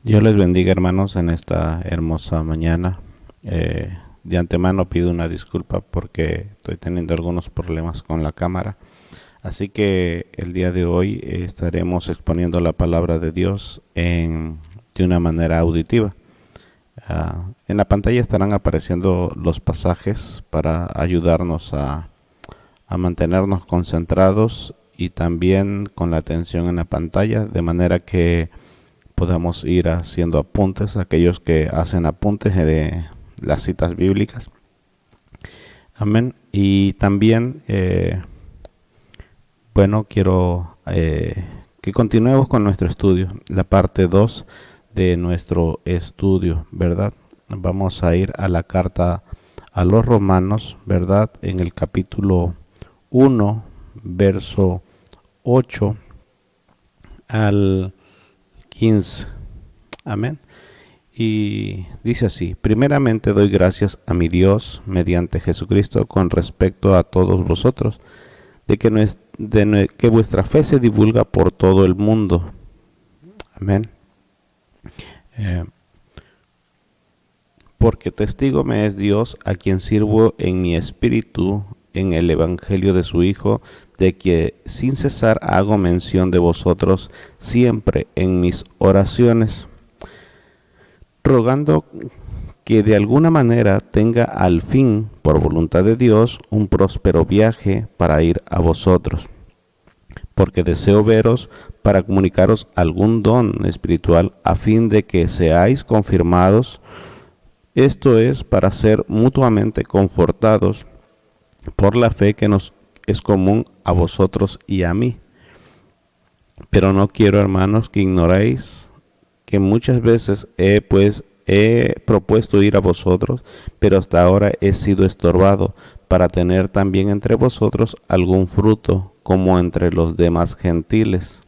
Dios les bendiga, hermanos, en esta hermosa mañana. De antemano pido una disculpa porque estoy teniendo algunos problemas con la cámara. Así que el día de hoy estaremos exponiendo la palabra de Dios de una manera auditiva. En la pantalla estarán apareciendo los pasajes para ayudarnos a mantenernos concentrados y también con la atención en la pantalla, de manera que podamos ir haciendo apuntes, aquellos que hacen apuntes de las citas bíblicas. Amén. Y también, quiero que continuemos con nuestro estudio, la parte 2 de nuestro estudio, ¿verdad? Vamos a ir a la carta a los Romanos, ¿verdad? En el capítulo 1, verso 8 al 15. Amén. Y dice así: primeramente doy gracias a mi Dios mediante Jesucristo con respecto a todos vosotros, que vuestra fe se divulga por todo el mundo. Amén. Porque testigo me es Dios, a quien sirvo en mi espíritu en el evangelio de su Hijo, de que sin cesar hago mención de vosotros siempre en mis oraciones, rogando que de alguna manera tenga al fin, por voluntad de Dios, un próspero viaje para ir a vosotros, porque deseo veros para comunicaros algún don espiritual, a fin de que seáis confirmados, esto es, para ser mutuamente confortados por la fe que nos es común a vosotros y a mí. Pero no quiero, hermanos, que ignoréis que muchas veces he propuesto ir a vosotros, pero hasta ahora he sido estorbado, para tener también entre vosotros algún fruto, como entre los demás gentiles.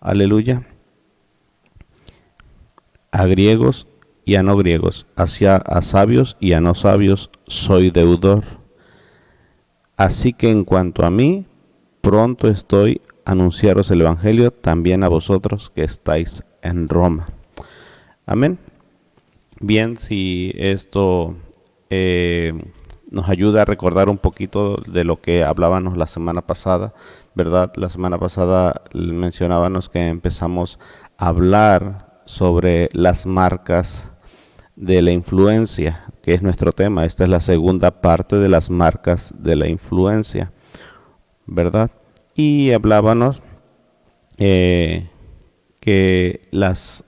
Aleluya. A griegos y a no griegos, a sabios y a no sabios, soy deudor. Así que en cuanto a mí, pronto estoy a anunciaros el Evangelio también a vosotros que estáis en Roma. Amén. Bien, si esto nos ayuda a recordar un poquito de lo que hablábamos la semana pasada, ¿verdad? La semana pasada mencionábamos que empezamos a hablar sobre las marcas de la influencia, que es nuestro tema. Esta es la segunda parte de las marcas de la influencia, ¿verdad? Y hablábamos que las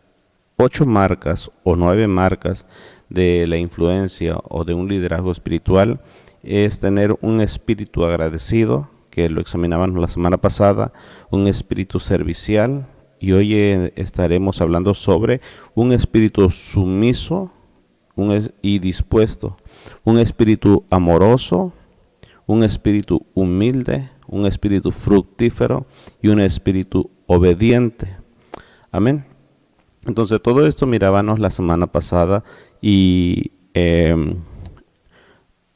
8 marcas o 9 marcas de la influencia o de un liderazgo espiritual es tener un espíritu agradecido, que lo examinábamos la semana pasada, un espíritu servicial, y hoy estaremos hablando sobre un espíritu sumiso y dispuesto, un espíritu amoroso, un espíritu humilde, un espíritu fructífero y un espíritu obediente. Amén. Entonces todo esto mirábamos la semana pasada y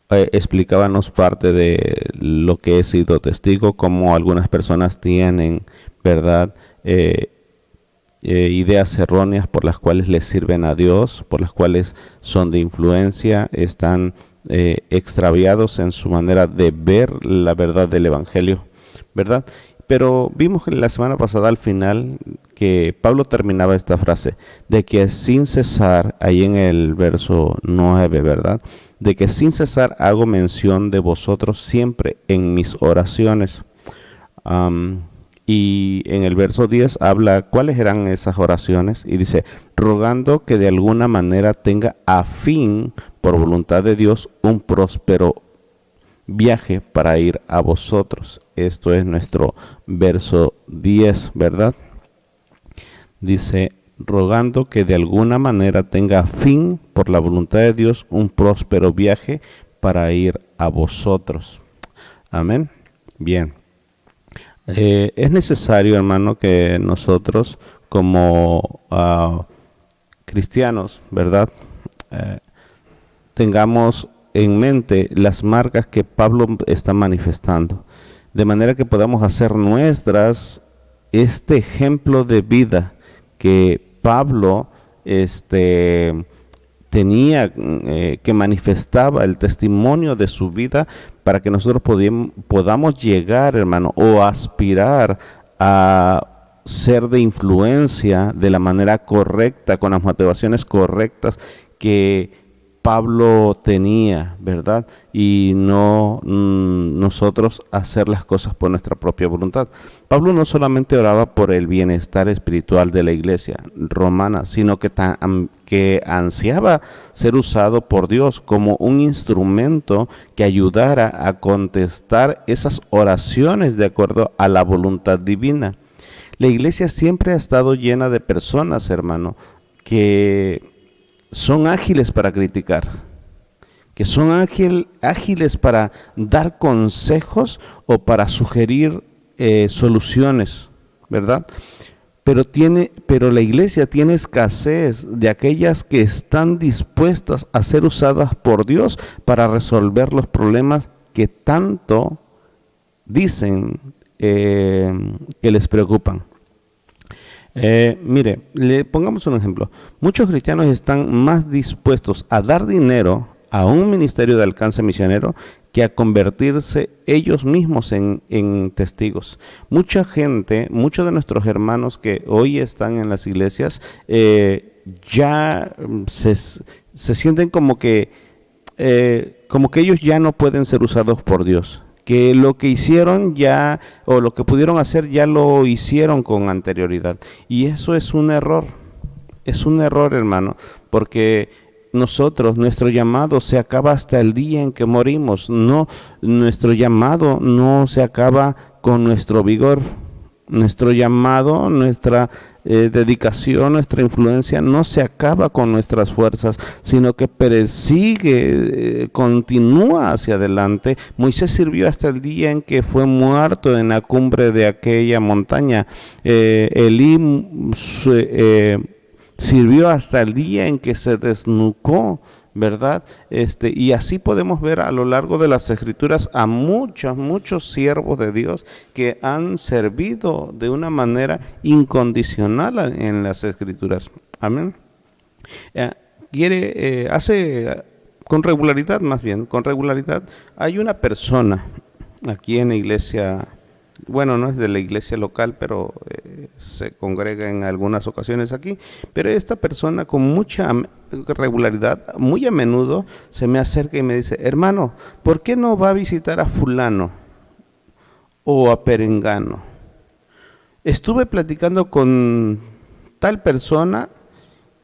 explicábamos parte de lo que he sido testigo, cómo algunas personas tienen, ¿verdad?, ideas erróneas por las cuales les sirven a Dios, por las cuales son de influencia, están extraviados en su manera de ver la verdad del Evangelio, ¿verdad? Pero vimos que la semana pasada al final que Pablo terminaba esta frase, de que sin cesar, ahí en el verso 9, ¿verdad?, de que sin cesar hago mención de vosotros siempre en mis oraciones. Y en el verso 10 habla cuáles eran esas oraciones y dice: rogando que de alguna manera tenga a fin, por voluntad de Dios, un próspero viaje para ir a vosotros. Esto es nuestro verso 10, ¿verdad? Dice: rogando que de alguna manera tenga a fin, por la voluntad de Dios, un próspero viaje para ir a vosotros. Amén. Bien. Es necesario, hermano, que nosotros como cristianos, ¿verdad?, tengamos en mente las marcas que Pablo está manifestando, de manera que podamos hacer nuestras este ejemplo de vida que Pablo tenía, que manifestaba el testimonio de su vida para que nosotros podamos llegar, hermano, o aspirar a ser de influencia de la manera correcta, con las motivaciones correctas que Pablo tenía, ¿verdad? Y no nosotros hacer las cosas por nuestra propia voluntad. Pablo no solamente oraba por el bienestar espiritual de la iglesia romana, sino que ansiaba ser usado por Dios como un instrumento que ayudara a contestar esas oraciones de acuerdo a la voluntad divina. La iglesia siempre ha estado llena de personas, hermano, que son ágiles para criticar, que son ágiles para dar consejos o para sugerir soluciones, ¿verdad? Pero la iglesia tiene escasez de aquellas que están dispuestas a ser usadas por Dios para resolver los problemas que tanto dicen que les preocupan. Mire, le pongamos un ejemplo. Muchos cristianos están más dispuestos a dar dinero a un ministerio de alcance misionero que a convertirse ellos mismos en testigos. Mucha gente, muchos de nuestros hermanos que hoy están en las iglesias, ya se sienten como que ellos ya no pueden ser usados por Dios, que lo que hicieron ya, o lo que pudieron hacer ya lo hicieron con anterioridad. Y eso es un error, hermano, porque nuestro llamado se acaba hasta el día en que morimos. No, nuestro llamado no se acaba con nuestro vigor. Nuestro llamado, nuestra dedicación, nuestra influencia no se acaba con nuestras fuerzas, sino que persigue, continúa hacia adelante. Moisés sirvió hasta el día en que fue muerto en la cumbre de aquella montaña. Elí sirvió hasta el día en que se desnucó, ¿verdad? Y así podemos ver a lo largo de las escrituras a muchos siervos de Dios que han servido de una manera incondicional en las escrituras. Amén. Hace con regularidad, hay una persona aquí en la iglesia. Bueno, no es de la iglesia local, pero se congrega en algunas ocasiones aquí. Pero esta persona con mucha regularidad, muy a menudo, se me acerca y me dice: hermano, ¿por qué no va a visitar a fulano o a perengano? Estuve platicando con tal persona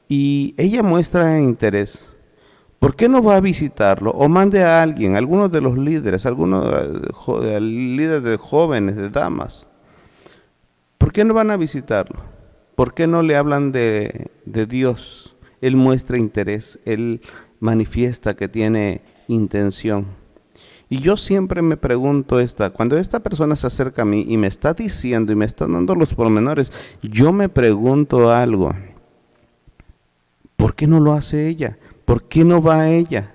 y ella muestra interés. ¿Por qué no va a visitarlo? O mande a alguien, algunos de los líderes, algunos líderes de jóvenes, de damas. ¿Por qué no van a visitarlo? ¿Por qué no le hablan de Dios? Él muestra interés, él manifiesta que tiene intención. Y yo siempre me pregunto cuando esta persona se acerca a mí y me está diciendo y me está dando los pormenores, yo me pregunto algo. ¿Por qué no lo hace ella? ¿Por qué no va ella?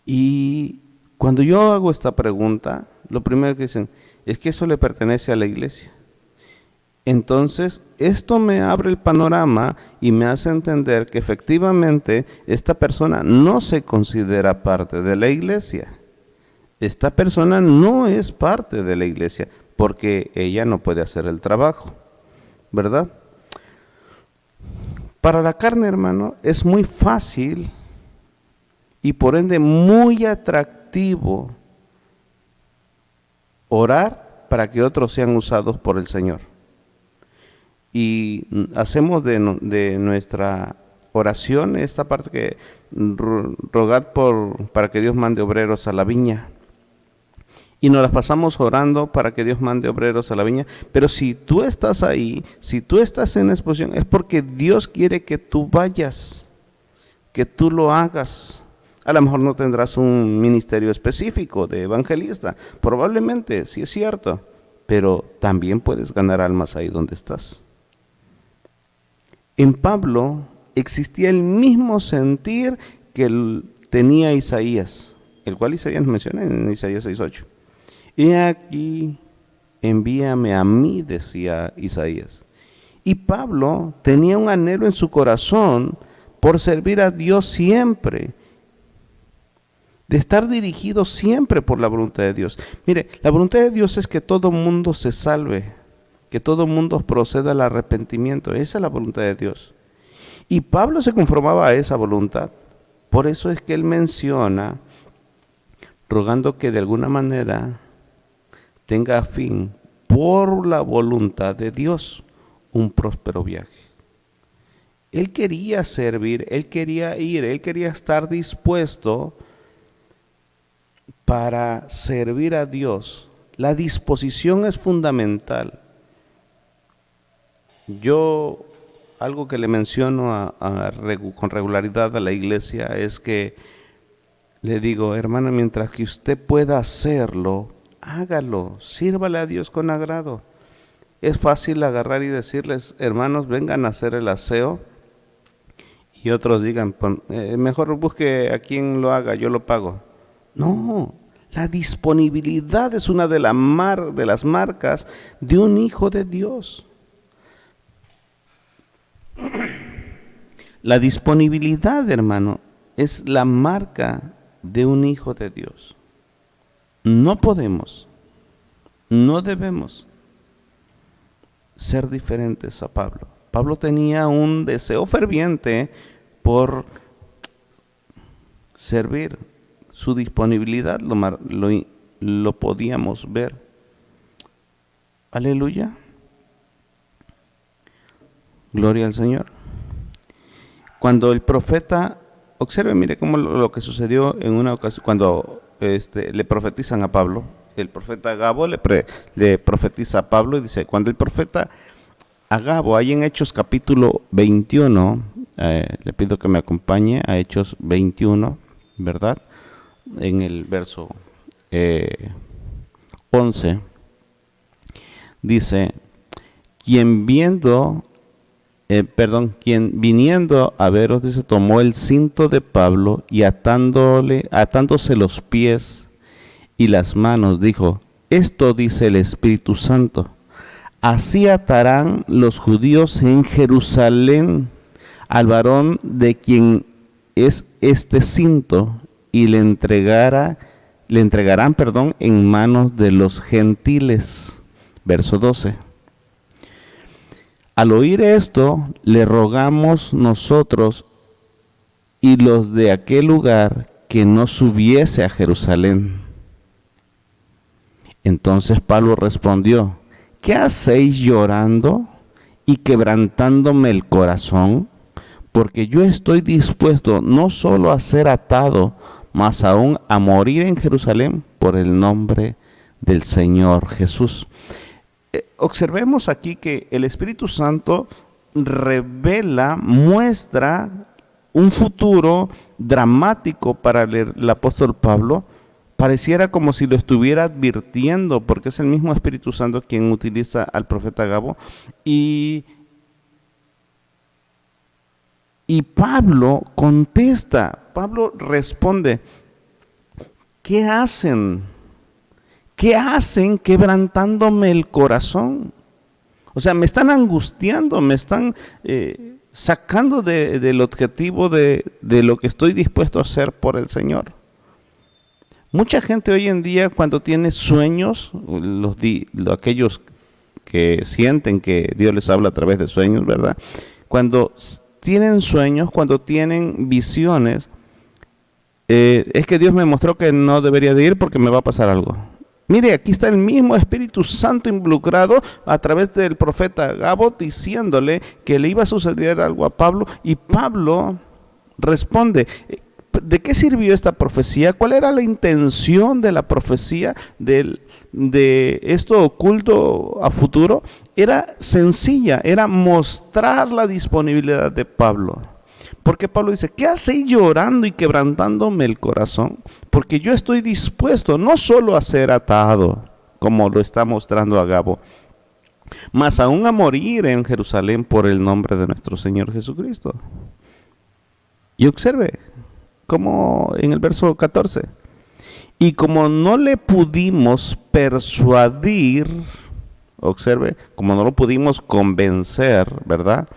Y cuando yo hago esta pregunta, lo primero que dicen es que eso le pertenece a la iglesia. Entonces, esto me abre el panorama y me hace entender que efectivamente esta persona no se considera parte de la iglesia. Esta persona no es parte de la iglesia porque ella no puede hacer el trabajo, ¿verdad? Para la carne, hermano, es muy fácil y por ende muy atractivo orar para que otros sean usados por el Señor. Y hacemos de nuestra oración esta parte que rogad para que Dios mande obreros a la viña. Y nos las pasamos orando para que Dios mande obreros a la viña. Pero si tú estás ahí, si tú estás en exposición, es porque Dios quiere que tú vayas, que tú lo hagas. A lo mejor no tendrás un ministerio específico de evangelista, probablemente, sí es cierto, pero también puedes ganar almas ahí donde estás. En Pablo existía el mismo sentir que tenía Isaías, el cual Isaías menciona en Isaías 6:8. He aquí, envíame a mí, decía Isaías. Y Pablo tenía un anhelo en su corazón por servir a Dios siempre, de estar dirigido siempre por la voluntad de Dios. Mire, la voluntad de Dios es que todo mundo se salve, que todo mundo proceda al arrepentimiento. Esa es la voluntad de Dios. Y Pablo se conformaba a esa voluntad. Por eso es que él menciona, rogando que de alguna manera tenga fin, por la voluntad de Dios, un próspero viaje. Él quería servir, él quería ir, él quería estar dispuesto para servir a Dios. La disposición es fundamental. Yo, algo que le menciono con regularidad a la iglesia es que le digo, hermana, mientras que usted pueda hacerlo, hágalo, sírvale a Dios con agrado. Es fácil agarrar y decirles, hermanos, vengan a hacer el aseo, y otros digan, mejor busque a quien lo haga, yo lo pago. No, la disponibilidad es una de las marcas de un hijo de Dios. La disponibilidad, hermano, es la marca de un hijo de Dios. No podemos, no debemos ser diferentes a Pablo. Pablo tenía un deseo ferviente por servir. Su disponibilidad lo podíamos ver. Aleluya. Gloria al Señor. Cuando el profeta, observe, mire cómo lo que sucedió en una ocasión, cuando le profetizan a Pablo, el profeta Agabo le profetiza a Pablo y dice, cuando el profeta Agabo, ahí en Hechos capítulo 21, le pido que me acompañe a Hechos 21, ¿verdad? En el verso 11, dice, quien viniendo a veros, dice, tomó el cinto de Pablo y atándose los pies y las manos, dijo, esto dice el Espíritu Santo, así atarán los judíos en Jerusalén al varón de quien es este cinto y le entregarán, en manos de los gentiles. Verso 12. Al oír esto, le rogamos nosotros y los de aquel lugar que no subiese a Jerusalén. Entonces Pablo respondió, ¿qué hacéis llorando y quebrantándome el corazón? Porque yo estoy dispuesto no solo a ser atado, mas aún a morir en Jerusalén por el nombre del Señor Jesús. Observemos aquí que el Espíritu Santo muestra un futuro dramático para el apóstol Pablo. Pareciera como si lo estuviera advirtiendo, porque es el mismo Espíritu Santo quien utiliza al profeta Agabo. Y Pablo contesta, Pablo responde, ¿qué hacen? ¿Qué hacen quebrantándome el corazón? O sea, me están angustiando, me están sacando del objetivo de lo que estoy dispuesto a hacer por el Señor. Mucha gente hoy en día cuando tiene sueños, aquellos que sienten que Dios les habla a través de sueños, ¿verdad? Cuando tienen sueños, cuando tienen visiones, es que Dios me mostró que no debería de ir porque me va a pasar algo. Mire, aquí está el mismo Espíritu Santo involucrado a través del profeta Agabo diciéndole que le iba a suceder algo a Pablo, y Pablo responde, ¿de qué sirvió esta profecía? ¿Cuál era la intención de la profecía de esto oculto a futuro? Era sencilla, era mostrar la disponibilidad de Pablo. Porque Pablo dice, ¿qué hacéis llorando y quebrantándome el corazón? Porque yo estoy dispuesto no solo a ser atado, como lo está mostrando Agabo, mas aún a morir en Jerusalén por el nombre de nuestro Señor Jesucristo. Y observe, como en el verso 14, y como no le pudimos persuadir observe, como no lo pudimos convencer, ¿verdad?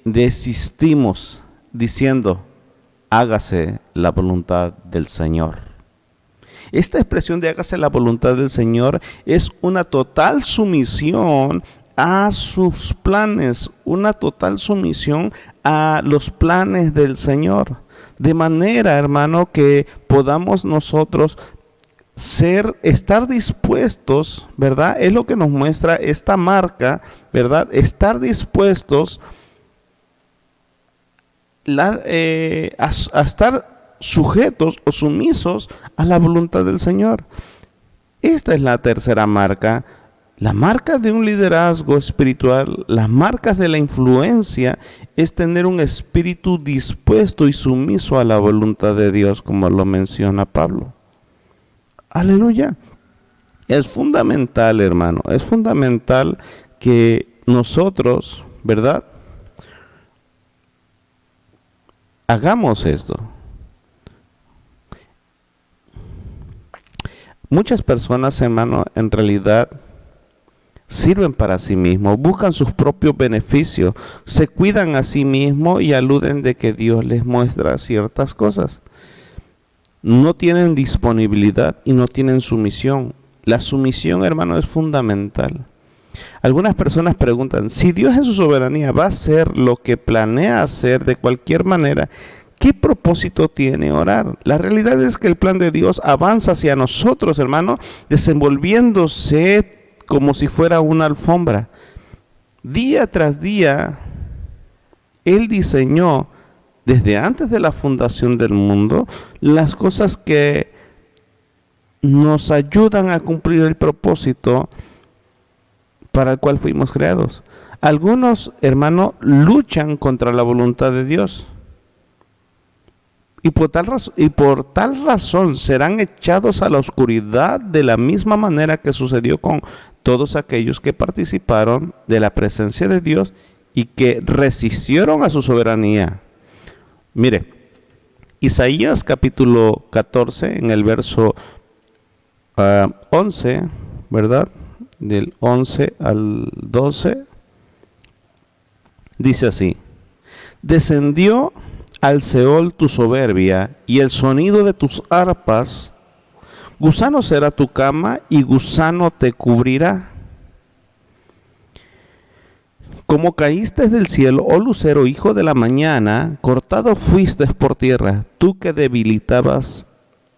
Desistimos diciendo, hágase la voluntad del Señor. Esta expresión de hágase la voluntad del Señor es una total sumisión a sus planes, una total sumisión a los planes del Señor. De manera, hermano, que podamos nosotros estar dispuestos, ¿verdad? Es lo que nos muestra esta marca, ¿verdad? Estar dispuestos a estar sujetos o sumisos a la voluntad del Señor. Esta es la tercera marca. La marca de un liderazgo espiritual, las marcas de la influencia, es tener un espíritu dispuesto y sumiso a la voluntad de Dios, como lo menciona Pablo. Aleluya. Es fundamental, hermano, es fundamental que nosotros, ¿verdad?, hagamos esto. Muchas personas, hermano, en realidad sirven para sí mismos, buscan sus propios beneficios, se cuidan a sí mismos y aluden de que Dios les muestra ciertas cosas. No tienen disponibilidad y no tienen sumisión. La sumisión, hermano, es fundamental. Algunas personas preguntan, si Dios en su soberanía va a hacer lo que planea hacer de cualquier manera, ¿qué propósito tiene orar? La realidad es que el plan de Dios avanza hacia nosotros, hermano, desenvolviéndose como si fuera una alfombra. Día tras día, Él diseñó desde antes de la fundación del mundo las cosas que nos ayudan a cumplir el propósito para el cual fuimos creados. Algunos, hermanos, luchan contra la voluntad de Dios y por tal razón serán echados a la oscuridad de la misma manera que sucedió con todos aquellos que participaron de la presencia de Dios y que resistieron a su soberanía. Mire, Isaías capítulo 14, en el verso 11, ¿verdad? Del 11 al 12, dice así: descendió al Seol tu soberbia y el sonido de tus arpas, gusano será tu cama y gusano te cubrirá. Como caíste del cielo, oh lucero, hijo de la mañana, cortado fuiste por tierra, tú que debilitabas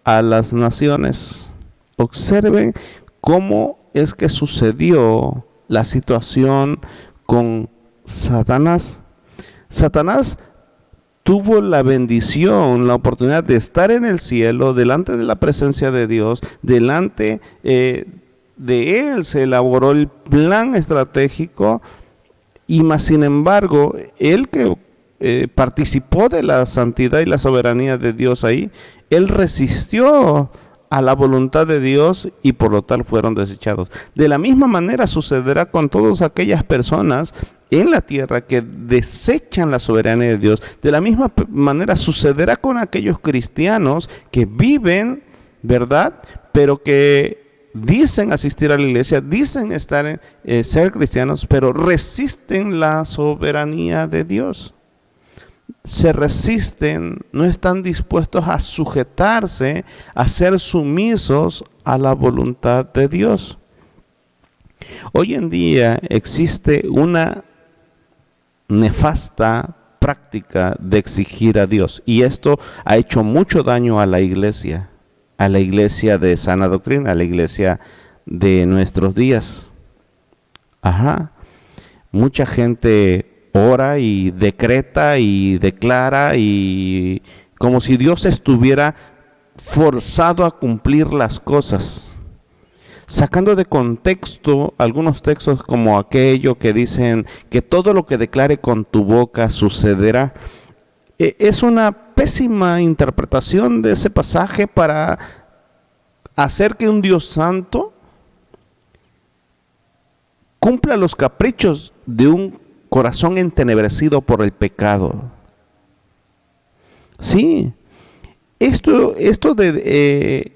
a las naciones. Observen cómo es que sucedió la situación con Satanás. Satanás tuvo la bendición, la oportunidad de estar en el cielo, delante de la presencia de Dios, delante de Él se elaboró el plan estratégico. Y más sin embargo, él que participó de la santidad y la soberanía de Dios ahí, él resistió a la voluntad de Dios y por lo tal fueron desechados. De la misma manera sucederá con todas aquellas personas en la tierra que desechan la soberanía de Dios. De la misma manera sucederá con aquellos cristianos que viven, ¿verdad?, pero que dicen asistir a la iglesia, dicen ser cristianos, pero resisten la soberanía de Dios. Se resisten, no están dispuestos a sujetarse, a ser sumisos a la voluntad de Dios. Hoy en día existe una nefasta práctica de exigir a Dios, y esto ha hecho mucho daño a la iglesia de sana doctrina, a la iglesia de nuestros días. Mucha gente ora y decreta y declara y como si Dios estuviera forzado a cumplir las cosas, sacando de contexto algunos textos como aquello que dicen que todo lo que declare con tu boca sucederá. Es una pésima interpretación de ese pasaje para hacer que un Dios santo cumpla los caprichos de un corazón entenebrecido por el pecado. Sí, esto de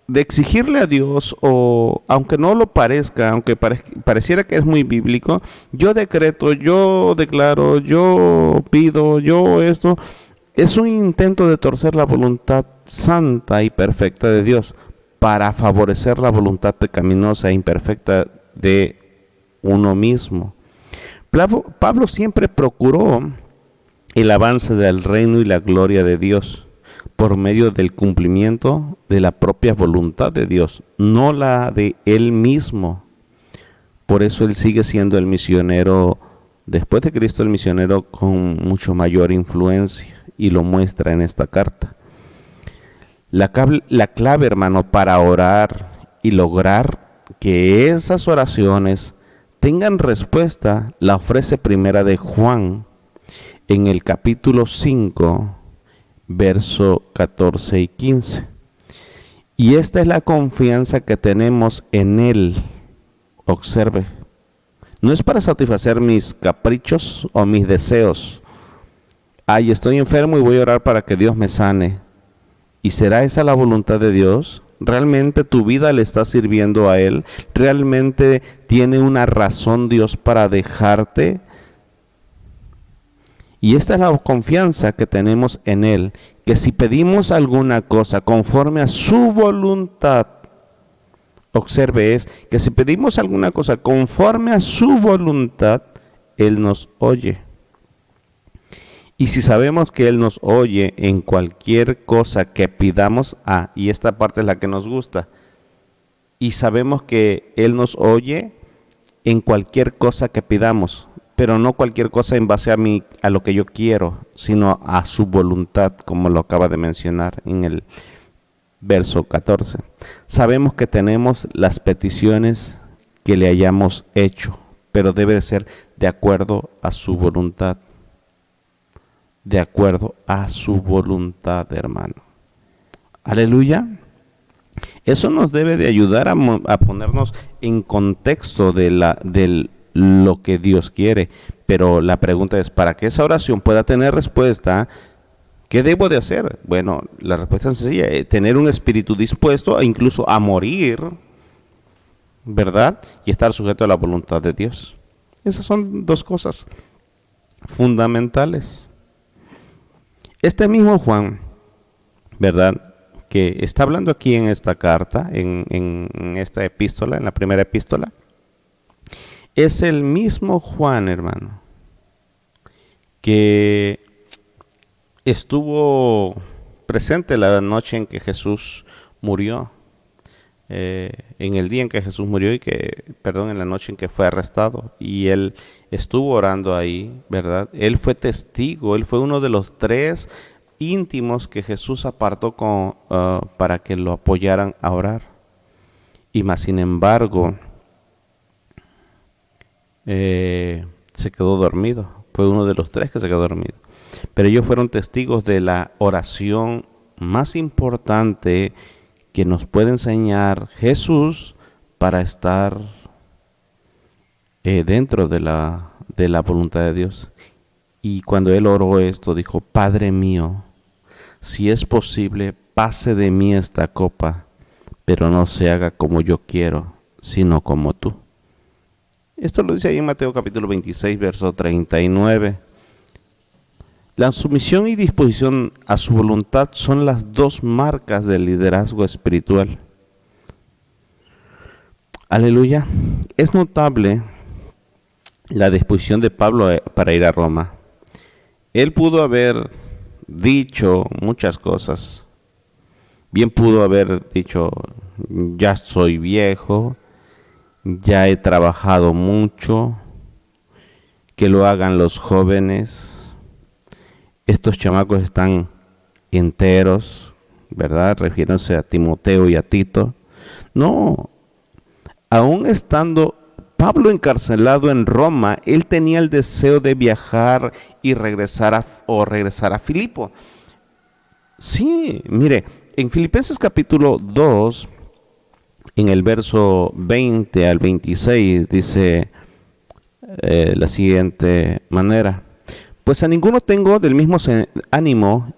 de exigirle a Dios, o aunque no lo parezca, aunque pareciera que es muy bíblico, yo decreto, yo declaro, yo pido, yo esto, es un intento de torcer la voluntad santa y perfecta de Dios para favorecer la voluntad pecaminosa e imperfecta de uno mismo. Pablo siempre procuró el avance del reino y la gloria de Dios por medio del cumplimiento de la propia voluntad de Dios, no la de él mismo. Por eso él sigue siendo el misionero, después de Cristo, el misionero con mucho mayor influencia, y lo muestra en esta carta. La clave, hermano, para orar y lograr que esas oraciones tengan respuesta, la ofrece primera de Juan en el capítulo 5, verso 14 y 15. Y esta es la confianza que tenemos en Él. Observe, no es para satisfacer mis caprichos o mis deseos. Ay, estoy enfermo y voy a orar para que Dios me sane. ¿Y será esa la voluntad de Dios? ¿Realmente tu vida le está sirviendo a Él? ¿Realmente tiene una razón Dios para dejarte? Y esta es la confianza que tenemos en Él, que si pedimos alguna cosa conforme a su voluntad, observe, es que si pedimos alguna cosa conforme a su voluntad, Él nos oye. Y si sabemos que Él nos oye en cualquier cosa que pidamos, y esta parte es la que nos gusta, y sabemos que Él nos oye en cualquier cosa que pidamos, pero no cualquier cosa en base a lo que yo quiero, sino a su voluntad, como lo acaba de mencionar en el verso 14. Sabemos que tenemos las peticiones que le hayamos hecho, pero debe de ser de acuerdo a su voluntad. De acuerdo a su voluntad, hermano. Aleluya. Eso nos debe de ayudar a ponernos en contexto de lo que Dios quiere. Pero la pregunta es, para que esa oración pueda tener respuesta, ¿qué debo de hacer? Bueno, la respuesta es sencilla, tener un espíritu dispuesto incluso a morir, ¿verdad? Y estar sujeto a la voluntad de Dios. Esas son dos cosas fundamentales. Este mismo Juan, ¿verdad?, que está hablando aquí en esta carta, en esta epístola, en la primera epístola, es el mismo Juan, hermano, que estuvo presente la noche en que Jesús murió, en el día en que Jesús murió en la noche en que fue arrestado, y él estuvo orando ahí, ¿verdad? Él fue testigo, él fue uno de los 3 íntimos que Jesús apartó para que lo apoyaran a orar. Y más sin embargo, se quedó dormido. Fue uno de los 3 que se quedó dormido. Pero ellos fueron testigos de la oración más importante que nos puede enseñar Jesús para estar dentro de la voluntad de Dios. Y cuando él oró esto, dijo: Padre mío, si es posible, pase de mí esta copa, pero no se haga como yo quiero, sino como tú. Esto lo dice ahí en Mateo capítulo 26, verso 39. La sumisión y disposición a su voluntad son las 2 marcas del liderazgo espiritual. Aleluya. Es notable la disposición de Pablo para ir a Roma. Él pudo haber dicho muchas cosas. Bien pudo haber dicho: ya soy viejo, ya he trabajado mucho, que lo hagan los jóvenes. Estos chamacos están enteros, ¿verdad? Refiriéndose a Timoteo y a Tito. No, aún estando Pablo encarcelado en Roma, él tenía el deseo de viajar y regresar a Filipo. Sí, mire, en Filipenses capítulo 2, en el verso 20 al 26, dice la siguiente manera: pues a ninguno tengo del mismo ánimo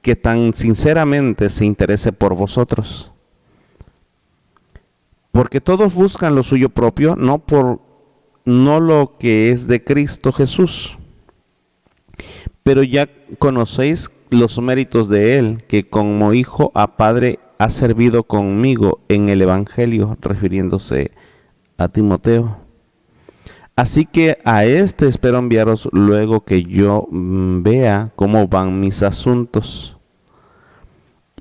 que tan sinceramente se interese por vosotros. Porque todos buscan lo suyo propio, no lo que es de Cristo Jesús. Pero ya conocéis los méritos de él, que como hijo a padre ha servido conmigo en el Evangelio, refiriéndose a Timoteo. Así que a este espero enviaros luego que yo vea cómo van mis asuntos.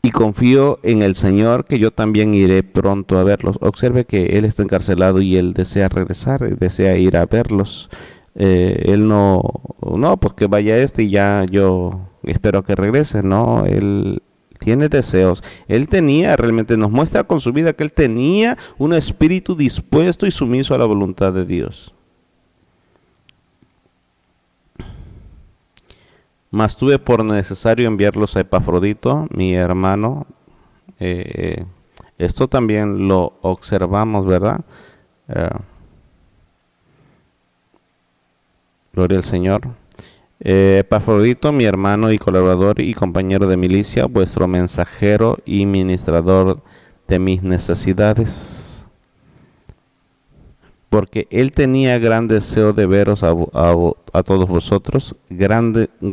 Y confío en el Señor que yo también iré pronto a verlos. Observe que él está encarcelado y él desea regresar, desea ir a verlos. Él no, pues que vaya y ya yo espero que regrese. No, él tiene deseos. Él tenía, realmente nos muestra con su vida que él tenía un espíritu dispuesto y sumiso a la voluntad de Dios. Mas tuve por necesario enviarlos a Epafrodito, mi hermano. Esto también lo observamos, ¿verdad? Gloria al Señor. Epafrodito, mi hermano y colaborador y compañero de milicia, vuestro mensajero y ministrador de mis necesidades. Porque él tenía gran deseo de veros a todos vosotros, gravemente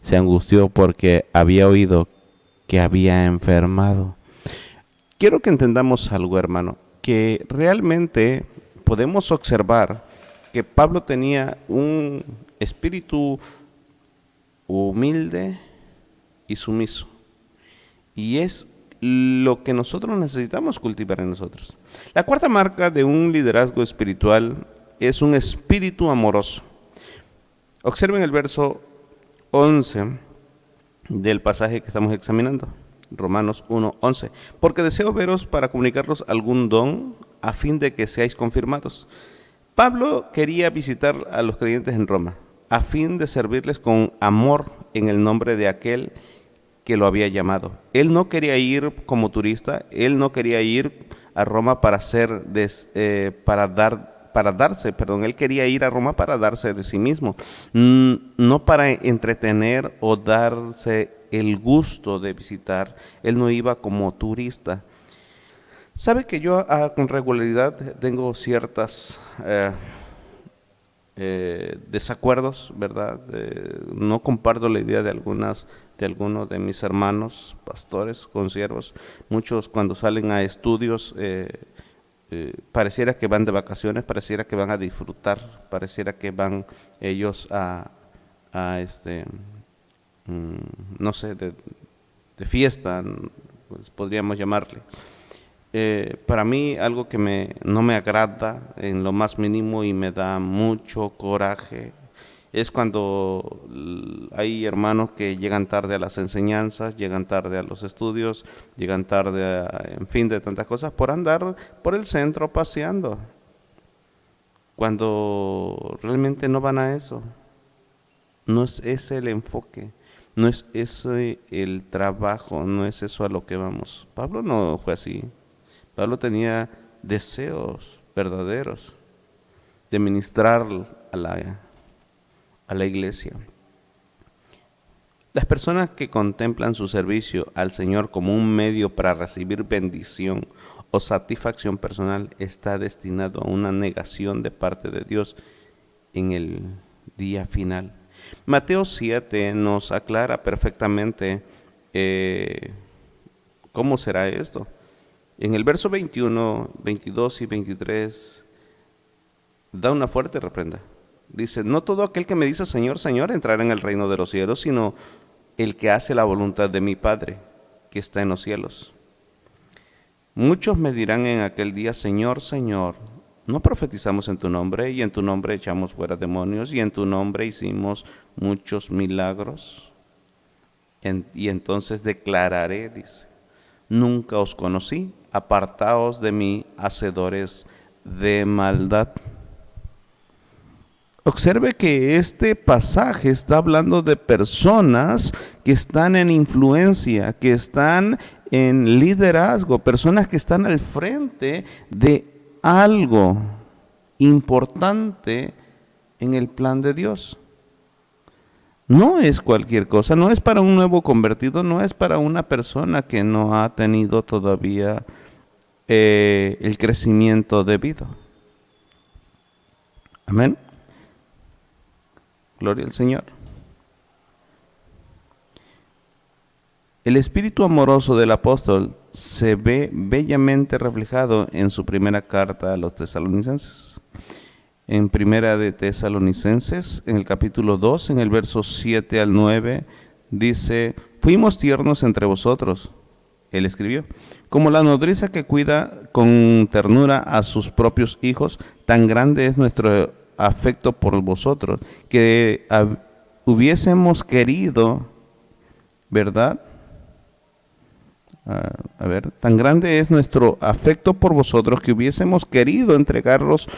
se angustió porque había oído que había enfermado. Quiero que entendamos algo, hermano, que realmente podemos observar que Pablo tenía un espíritu humilde y sumiso, y es lo que nosotros necesitamos cultivar en nosotros. La cuarta marca de un liderazgo espiritual es un espíritu amoroso. Observen el verso 11 del pasaje que estamos examinando, Romanos 1:11. Porque deseo veros para comunicaros algún don a fin de que seáis confirmados. Pablo quería visitar a los creyentes en Roma a fin de servirles con amor en el nombre de aquel que lo había llamado. Él no quería ir como turista, él no quería ir a Roma para él quería ir a Roma para darse de sí mismo, no para entretener o darse el gusto de visitar. Él no iba como turista. Sabe que yo con regularidad tengo ciertas desacuerdos, ¿verdad? No comparto la idea de algunos de mis hermanos pastores, consiervos. Muchos cuando salen a estudios pareciera que van de vacaciones, pareciera que van a disfrutar, pareciera que van ellos no sé, de fiesta, pues podríamos llamarle. Para mí algo que no me agrada en lo más mínimo y me da mucho coraje es cuando hay hermanos que llegan tarde a las enseñanzas, llegan tarde a los estudios, llegan tarde en fin, de tantas cosas por andar por el centro paseando, cuando realmente no van a eso. No es ese el enfoque, no es ese el trabajo, no es eso a lo que vamos. Pablo no fue así. Pablo tenía deseos verdaderos de ministrar a la iglesia. Las personas que contemplan su servicio al Señor como un medio para recibir bendición o satisfacción personal está destinado a una negación de parte de Dios en el día final. Mateo 7 nos aclara perfectamente cómo será esto. En el verso 21, 22 y 23 da una fuerte reprenda. Dice, no todo aquel que me dice Señor, Señor entrará en el reino de los cielos, sino el que hace la voluntad de mi Padre que está en los cielos. Muchos me dirán en aquel día, Señor, Señor, ¿no profetizamos en tu nombre y en tu nombre echamos fuera demonios y en tu nombre hicimos muchos milagros? Y entonces declararé, dice, nunca os conocí, apartaos de mí, hacedores de maldad. Observe que este pasaje está hablando de personas que están en influencia, que están en liderazgo, personas que están al frente de algo importante en el plan de Dios. No es cualquier cosa, no es para un nuevo convertido, no es para una persona que no ha tenido todavía el crecimiento debido. Amén. Gloria al Señor. El espíritu amoroso del apóstol se ve bellamente reflejado en su primera carta a los tesalonicenses. En primera de Tesalonicenses, en el capítulo 2, en el verso 7 al 9, dice: fuimos tiernos entre vosotros, él escribió, como la nodriza que cuida con ternura a sus propios hijos, tan grande es nuestro afecto por vosotros, que hubiésemos querido, ¿verdad? Tan grande es nuestro afecto por vosotros que hubiésemos querido entregaros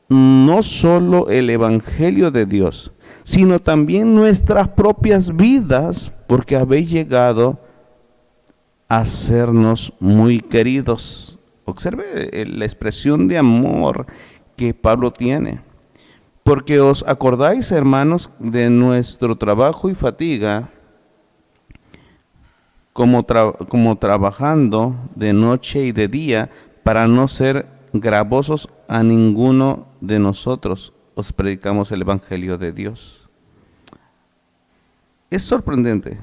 no solo el Evangelio de Dios, sino también nuestras propias vidas, porque habéis llegado a sernos muy queridos. Observe la expresión de amor que Pablo tiene. Porque os acordáis, hermanos, de nuestro trabajo y fatiga, como trabajando de noche y de día, para no ser gravosos a ninguno de nosotros, os predicamos el Evangelio de Dios. Es sorprendente,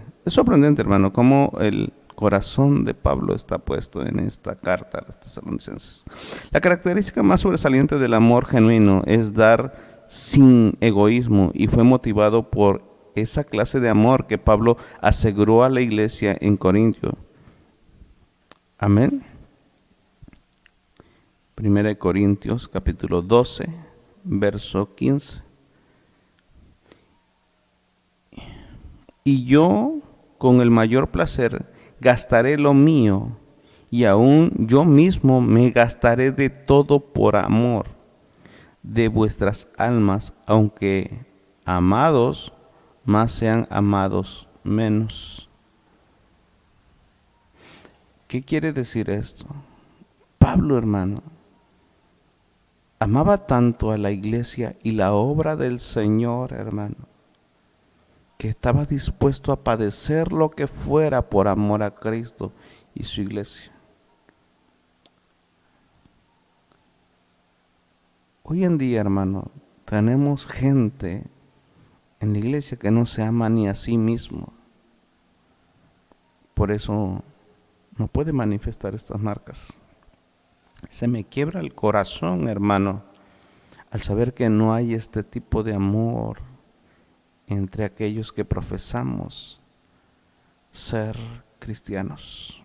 hermano, cómo el corazón de Pablo está puesto en esta carta a los tesalonicenses. La característica más sobresaliente del amor genuino es dar sin egoísmo, y fue motivado por esa clase de amor que Pablo aseguró a la iglesia en Corintio. Amén. 1 Corintios capítulo 12, verso 15. Y yo con el mayor placer gastaré lo mío, y aún yo mismo me gastaré de todo por amor de vuestras almas, aunque amados más sean amados menos. ¿Qué quiere decir esto? Pablo, hermano, amaba tanto a la iglesia y la obra del Señor, hermano, que estaba dispuesto a padecer lo que fuera por amor a Cristo y su iglesia. Hoy en día, hermano, tenemos gente en la iglesia que no se ama ni a sí mismo. Por eso no puede manifestar estas marcas. Se me quiebra el corazón, hermano, al saber que no hay este tipo de amor entre aquellos que profesamos ser cristianos.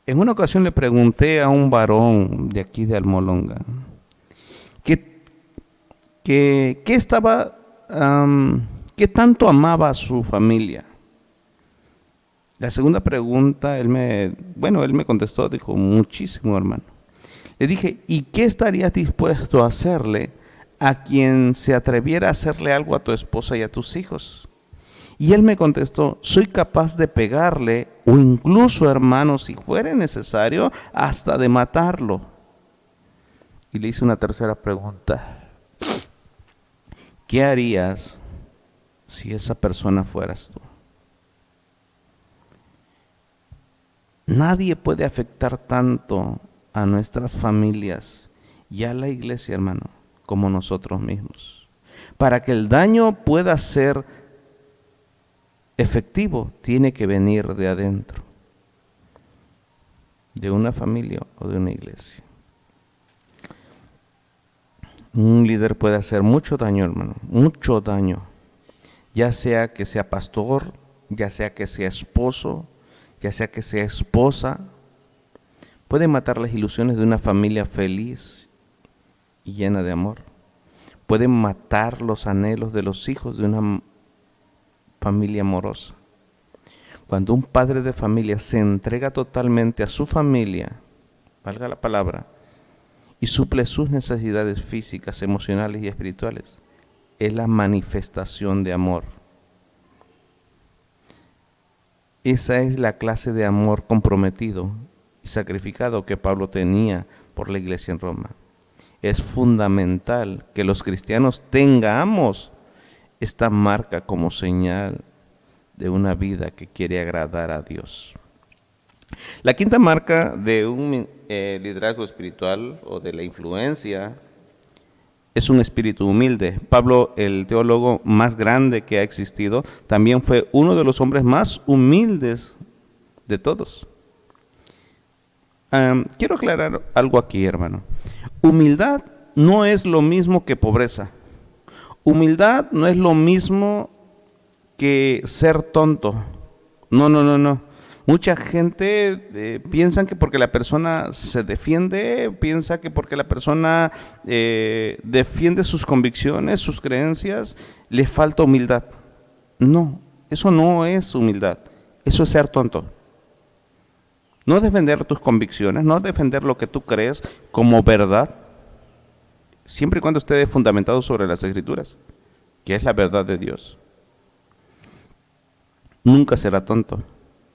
En una ocasión le pregunté a un varón de aquí de Almolonga ¿qué tanto amaba a su familia? La segunda pregunta, él me contestó, dijo, muchísimo, hermano. Le dije, ¿y qué estarías dispuesto a hacerle a quien se atreviera a hacerle algo a tu esposa y a tus hijos? Y él me contestó, soy capaz de pegarle, o incluso, hermano, si fuera necesario, hasta de matarlo. Y le hice una tercera pregunta. ¿Qué harías si esa persona fueras tú? Nadie puede afectar tanto a nuestras familias y a la iglesia, hermano, como nosotros mismos. Para que el daño pueda ser efectivo, tiene que venir de adentro, de una familia o de una iglesia. Un líder puede hacer mucho daño, hermano, mucho daño, ya sea que sea pastor, ya sea que sea esposo, ya sea que sea esposa. Puede matar las ilusiones de una familia feliz y llena de amor. Puede matar los anhelos de los hijos de una familia amorosa. Cuando un padre de familia se entrega totalmente a su familia, valga la palabra, y suple sus necesidades físicas, emocionales y espirituales, es la manifestación de amor. Esa es la clase de amor comprometido y sacrificado que Pablo tenía por la iglesia en Roma. Es fundamental que los cristianos tengamos esta marca como señal de una vida que quiere agradar a Dios. La quinta marca de un liderazgo espiritual o de la influencia es un espíritu humilde. Pablo, el teólogo más grande que ha existido, también fue uno de los hombres más humildes de todos. Quiero aclarar algo aquí, hermano. Humildad no es lo mismo que pobreza. Humildad no es lo mismo que ser tonto. No. Mucha gente piensa que porque la persona se defiende, piensa que porque la persona defiende sus convicciones, sus creencias, le falta humildad. No, eso no es humildad, eso es ser tonto. No defender tus convicciones, no defender lo que tú crees como verdad, siempre y cuando esté fundamentado sobre las Escrituras, que es la verdad de Dios. Nunca será tonto.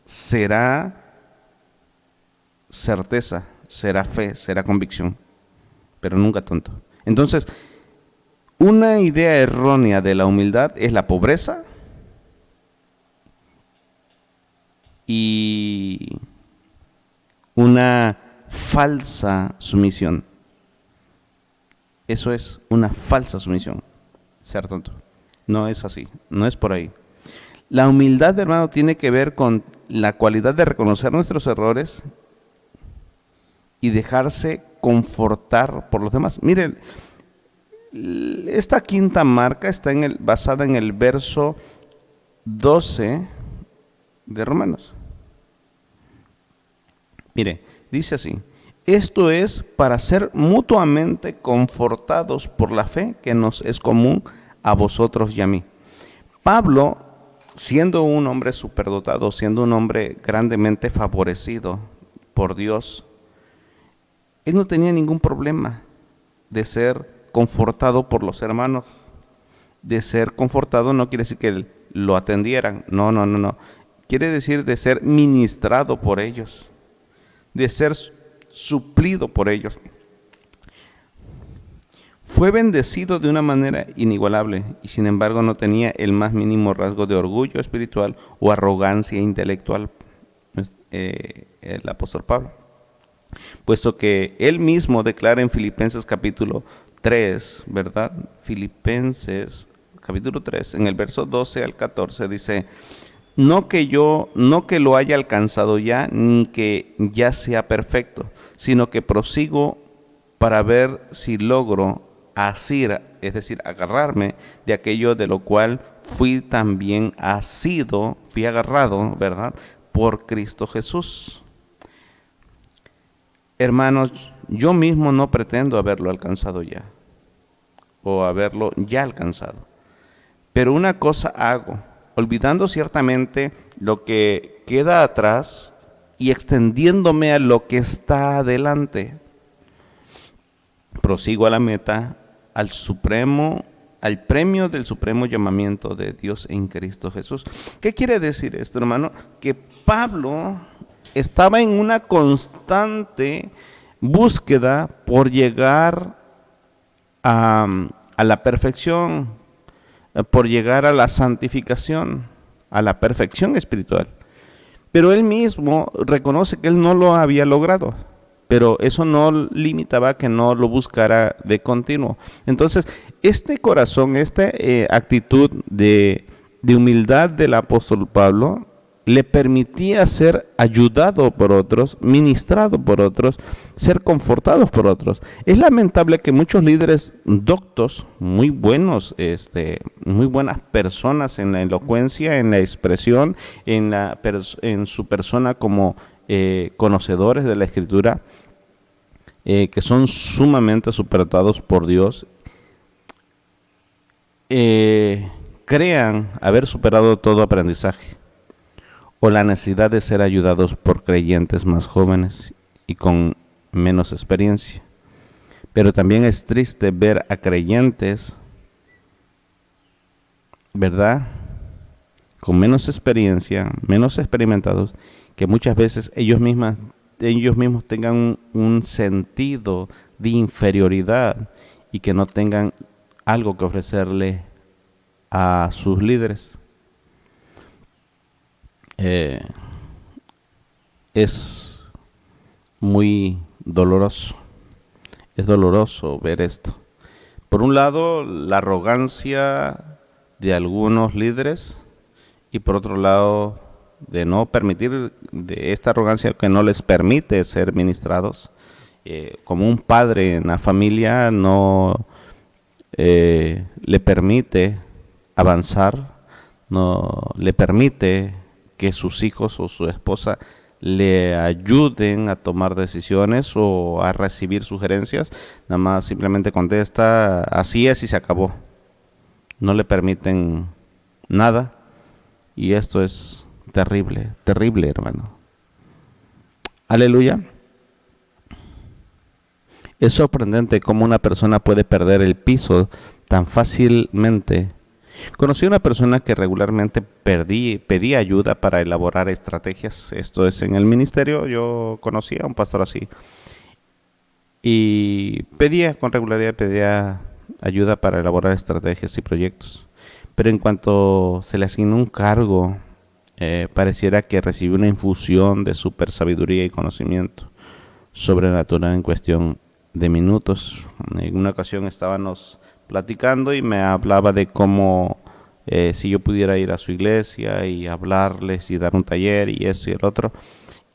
Será certeza, será fe, será convicción, pero nunca tonto. Entonces, una idea errónea de la humildad es la pobreza y una falsa sumisión. Eso es una falsa sumisión, ser tonto. No es así, no es por ahí. La humildad, hermano, tiene que ver con la cualidad de reconocer nuestros errores y dejarse confortar por los demás. Miren, esta quinta marca está basada en el verso 12 de Romanos. Mire, dice así: esto es para ser mutuamente confortados por la fe que nos es común a vosotros y a mí. Pablo, siendo un hombre superdotado, siendo un hombre grandemente favorecido por Dios, él no tenía ningún problema de ser confortado por los hermanos. De ser confortado no quiere decir que lo atendieran, no. Quiere decir de ser ministrado por ellos, de ser suplido por ellos. Fue bendecido de una manera inigualable y sin embargo no tenía el más mínimo rasgo de orgullo espiritual o arrogancia intelectual, el apóstol Pablo. Puesto que él mismo declara en Filipenses capítulo 3, ¿verdad? Filipenses capítulo 3, en el verso 12 al 14 dice: no que lo haya alcanzado ya, ni que ya sea perfecto, sino que prosigo para ver si logro asir, es decir, agarrarme de aquello de lo cual fui también fui agarrado, ¿verdad?, por Cristo Jesús. Hermanos, yo mismo no pretendo haberlo alcanzado ya, o haberlo ya alcanzado. Pero una cosa hago, olvidando ciertamente lo que queda atrás y extendiéndome a lo que está adelante. Prosigo a la meta, al premio del supremo llamamiento de Dios en Cristo Jesús. ¿Qué quiere decir esto, hermano? Que Pablo estaba en una constante búsqueda por llegar a la perfección, por llegar a la santificación, a la perfección espiritual. Pero él mismo reconoce que él no lo había logrado, pero eso no limitaba que no lo buscara de continuo. Entonces, este corazón, esta actitud de humildad del apóstol Pablo le permitía ser ayudado por otros, ministrado por otros, ser confortados por otros. Es lamentable que muchos líderes doctos, muy buenos, muy buenas personas en la elocuencia, en la expresión, en su persona como conocedores de la Escritura, que son sumamente superdotados por Dios, crean haber superado todo aprendizaje o la necesidad de ser ayudados por creyentes más jóvenes y con menos experiencia. Pero también es triste ver a creyentes, ¿verdad?, con menos experiencia, menos experimentados, que muchas veces ellos mismos tengan un sentido de inferioridad y que no tengan algo que ofrecerle a sus líderes. es muy doloroso. Es doloroso ver esto. Por un lado, la arrogancia de algunos líderes y por otro lado, de no permitir, de esta arrogancia que no les permite ser ministrados. Como un padre en la familia no le permite avanzar, no le permite que sus hijos o su esposa le ayuden a tomar decisiones o a recibir sugerencias, nada más simplemente contesta así es y se acabó. No le permiten nada y esto es terrible, terrible, hermano. Aleluya. Es sorprendente cómo una persona puede perder el piso tan fácilmente. Conocí a una persona que regularmente pedía ayuda para elaborar estrategias. Esto es en el ministerio. Yo conocí a un pastor así. Y con regularidad pedía ayuda para elaborar estrategias y proyectos. Pero en cuanto se le asignó un cargo, pareciera que recibió una infusión de super sabiduría y conocimiento sobrenatural en cuestión de minutos. En una ocasión estábamos platicando y me hablaba de cómo si yo pudiera ir a su iglesia y hablarles y dar un taller y eso y el otro.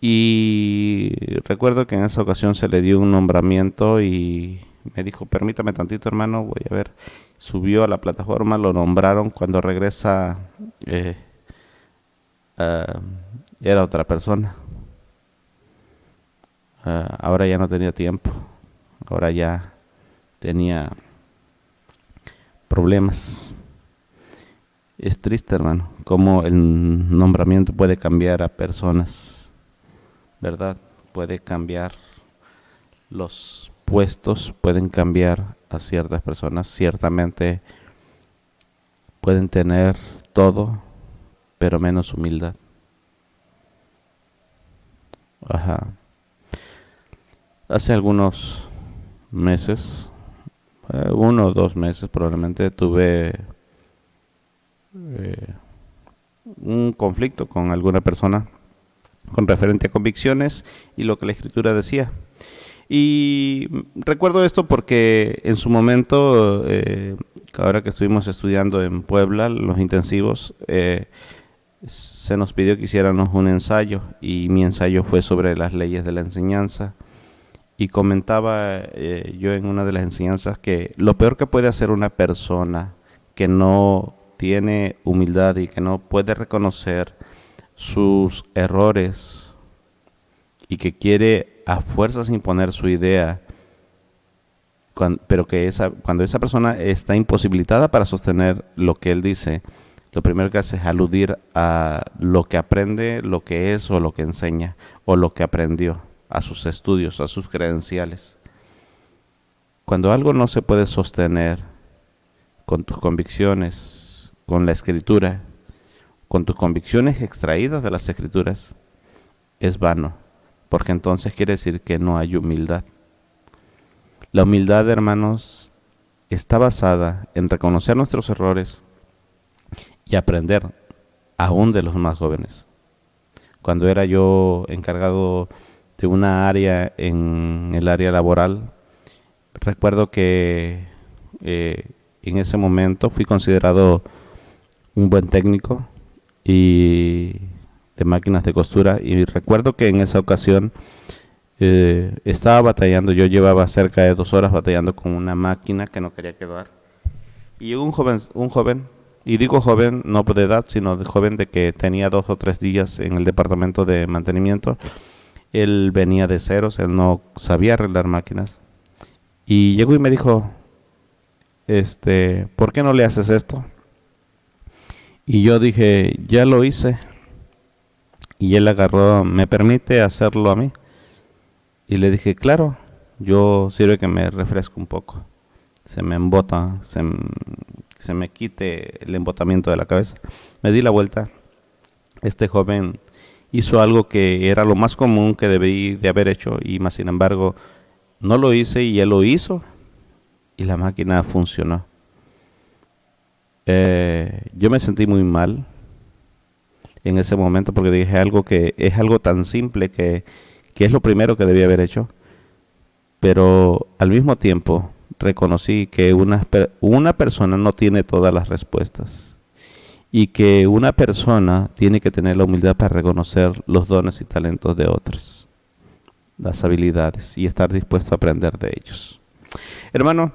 Y recuerdo que en esa ocasión se le dio un nombramiento y me dijo, permítame tantito, hermano, voy a ver. Subió a la plataforma, lo nombraron. Cuando regresa era otra persona. Ahora ya no tenía tiempo. Ahora ya tenía problemas. Es triste, hermano, cómo el nombramiento puede cambiar a personas, ¿verdad? Puede cambiar los puestos, pueden cambiar a ciertas personas. Ciertamente pueden tener todo, pero menos humildad. Ajá. Hace algunos meses, 1 o 2 meses probablemente, tuve un conflicto con alguna persona con referente a convicciones y lo que la escritura decía. Y recuerdo esto porque en su momento, ahora que estuvimos estudiando en Puebla, los intensivos, se nos pidió que hiciéramos un ensayo y mi ensayo fue sobre las leyes de la enseñanza. Y comentaba yo en una de las enseñanzas que lo peor que puede hacer una persona que no tiene humildad y que no puede reconocer sus errores y que quiere a fuerzas imponer su idea, pero que cuando esa persona está imposibilitada para sostener lo que él dice, lo primero que hace es aludir a lo que aprende, lo que es o lo que enseña o lo que aprendió, a sus estudios, a sus credenciales. Cuando algo no se puede sostener con tus convicciones, con la escritura, con tus convicciones extraídas de las escrituras, es vano, porque entonces quiere decir que no hay humildad. La humildad, hermanos, está basada en reconocer nuestros errores y aprender aún de los más jóvenes. Cuando era yo encargado de una área en el área laboral, recuerdo que en ese momento fui considerado un buen técnico y de máquinas de costura, y recuerdo que en esa ocasión estaba batallando. Yo llevaba cerca de 2 horas batallando con una máquina que no quería quedar, y llegó un joven, y digo joven no de edad, sino de joven de que tenía 2 o 3 días en el departamento de mantenimiento. Él venía de ceros, él no sabía arreglar máquinas. Y llegó y me dijo, ¿por qué no le haces esto? Y yo dije, ya lo hice. Y él agarró, ¿me permite hacerlo a mí? Y le dije, claro, yo sirve que me refresco un poco. Se me embota, se me quite el embotamiento de la cabeza. Me di la vuelta. Este joven hizo algo que era lo más común que debí de haber hecho, y más sin embargo no lo hice y él lo hizo y la máquina funcionó. Yo me sentí muy mal en ese momento porque dije algo que es algo tan simple que es lo primero que debía haber hecho, pero al mismo tiempo reconocí que una persona no tiene todas las respuestas y que una persona tiene que tener la humildad para reconocer los dones y talentos de otros, las habilidades, y estar dispuesto a aprender de ellos. Hermano,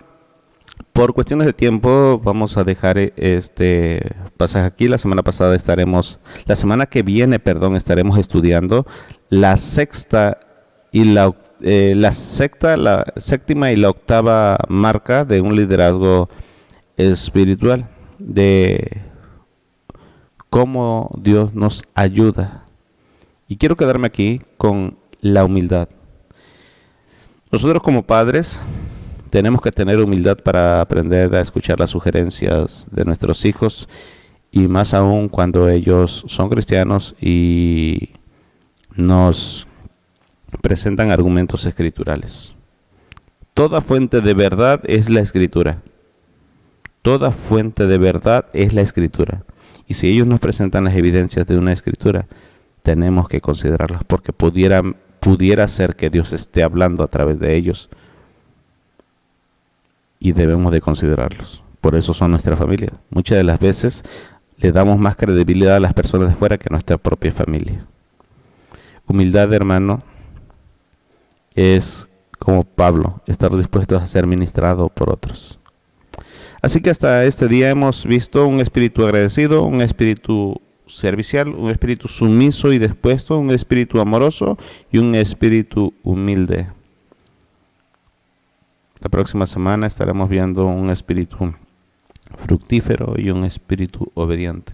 por cuestiones de tiempo vamos a dejar este pasaje aquí. La semana que viene, estaremos estudiando la la séptima y la octava marca de un liderazgo espiritual, de cómo Dios nos ayuda. Y quiero quedarme aquí con la humildad. Nosotros como padres tenemos que tener humildad para aprender a escuchar las sugerencias de nuestros hijos, y más aún cuando ellos son cristianos y nos presentan argumentos escriturales. Toda fuente de verdad es la escritura. Toda fuente de verdad es la escritura. Y si ellos nos presentan las evidencias de una escritura, tenemos que considerarlas, porque pudiera ser que Dios esté hablando a través de ellos, y debemos de considerarlos. Por eso son nuestra familia. Muchas de las veces le damos más credibilidad a las personas de fuera que a nuestra propia familia. Humildad, hermano, es como Pablo, estar dispuesto a ser ministrado por otros. Así que hasta este día hemos visto un espíritu agradecido, un espíritu servicial, un espíritu sumiso y dispuesto, un espíritu amoroso y un espíritu humilde. La próxima semana estaremos viendo un espíritu fructífero y un espíritu obediente.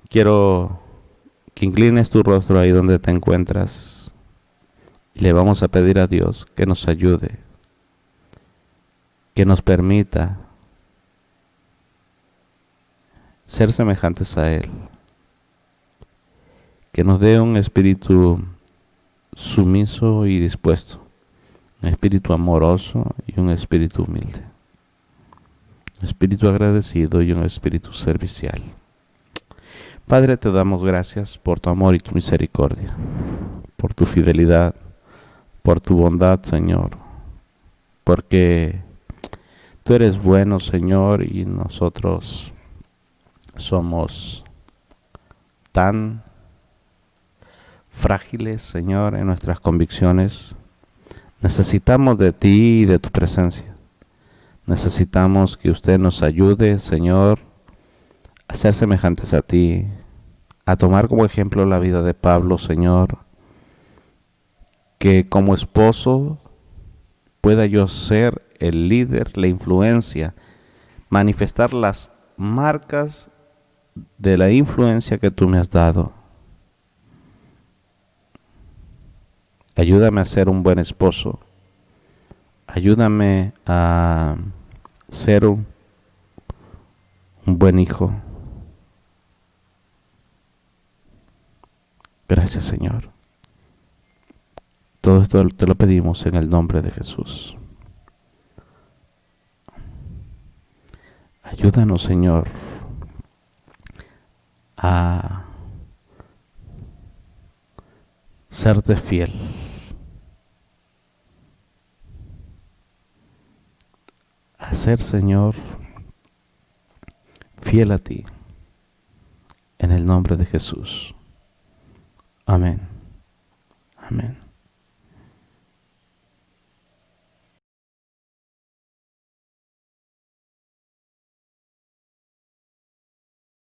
Quiero que inclines tu rostro ahí donde te encuentras y le vamos a pedir a Dios que nos ayude, que nos permita ser semejantes a Él, que nos dé un espíritu sumiso y dispuesto, un espíritu amoroso y un espíritu humilde, un espíritu agradecido y un espíritu servicial. Padre, te damos gracias por tu amor y tu misericordia, por tu fidelidad, por tu bondad, Señor, porque tú eres bueno, Señor, y nosotros somos tan frágiles, Señor, en nuestras convicciones. Necesitamos de ti y de tu presencia. Necesitamos que usted nos ayude, Señor, a ser semejantes a ti, a tomar como ejemplo la vida de Pablo, Señor, que como esposo pueda yo ser el líder, la influencia, manifestar las marcas de la influencia que tú me has dado. Ayúdame a ser un buen esposo. Ayúdame a ser un buen hijo. Gracias, Señor. Todo esto te lo pedimos en el nombre de Jesús. Ayúdanos, Señor, a serte fiel, a ser, Señor, fiel a ti, en el nombre de Jesús. Amén. Amén.